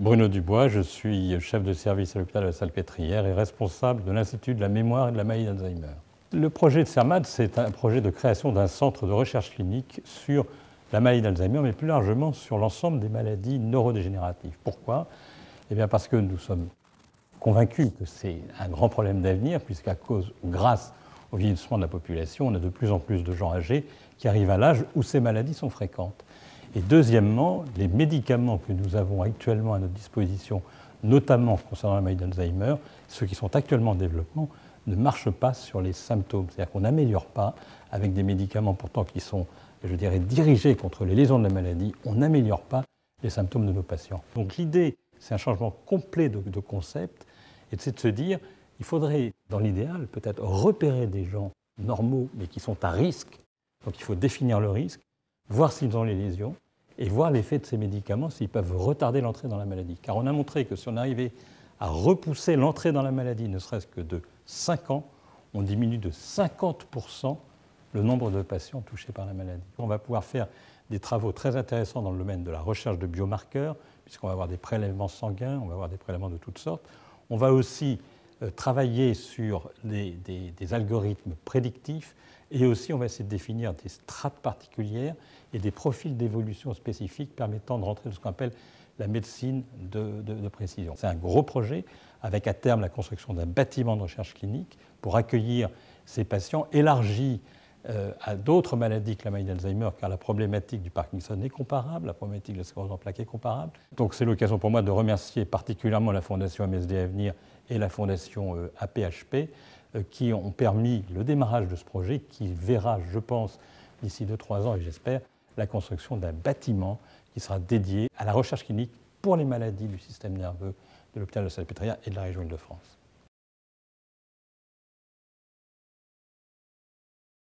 Bruno Dubois, je suis chef de service à l'hôpital de la Salpêtrière et responsable de l'Institut de la mémoire et de la maladie d'Alzheimer. Le projet de CERMAD, c'est un projet de création d'un centre de recherche clinique sur la maladie d'Alzheimer, mais plus largement sur l'ensemble des maladies neurodégénératives. Pourquoi? Eh bien parce que nous sommes convaincus que c'est un grand problème d'avenir, puisqu'à cause, ou grâce au vieillissement de la population, on a de plus en plus de gens âgés qui arrivent à l'âge où ces maladies sont fréquentes. Et deuxièmement, les médicaments que nous avons actuellement à notre disposition, notamment concernant la maladie d'Alzheimer, ceux qui sont actuellement en développement, ne marchent pas sur les symptômes. C'est-à-dire qu'on n'améliore pas, avec des médicaments pourtant qui sont, je dirais, dirigés contre les lésions de la maladie, on n'améliore pas les symptômes de nos patients. Donc l'idée, c'est un changement complet de concept, et c'est de se dire, il faudrait, dans l'idéal, peut-être repérer des gens normaux, mais qui sont à risque. Donc il faut définir le risque, voir s'ils ont les lésions et voir l'effet de ces médicaments, s'ils peuvent retarder l'entrée dans la maladie. Car on a montré que si on arrivait à repousser l'entrée dans la maladie, ne serait-ce que de 5 ans, on diminue de 50% le nombre de patients touchés par la maladie. On va pouvoir faire des travaux très intéressants dans le domaine de la recherche de biomarqueurs, puisqu'on va avoir des prélèvements sanguins, on va avoir des prélèvements de toutes sortes. On va aussi travailler sur des algorithmes prédictifs et aussi on va essayer de définir des strates particulières et des profils d'évolution spécifiques permettant de rentrer dans ce qu'on appelle la médecine de précision. C'est un gros projet avec à terme la construction d'un bâtiment de recherche clinique pour accueillir ces patients élargis à d'autres maladies que la maladie d'Alzheimer, car la problématique du Parkinson est comparable, la problématique de la sclérose en plaques est comparable. Donc c'est l'occasion pour moi de remercier particulièrement la Fondation MSD Avenir et la Fondation APHP qui ont permis le démarrage de ce projet qui verra, je pense, d'ici 2-3 ans, et j'espère, la construction d'un bâtiment qui sera dédié à la recherche clinique pour les maladies du système nerveux de l'hôpital de Salpêtrière et de la région Île-de-France.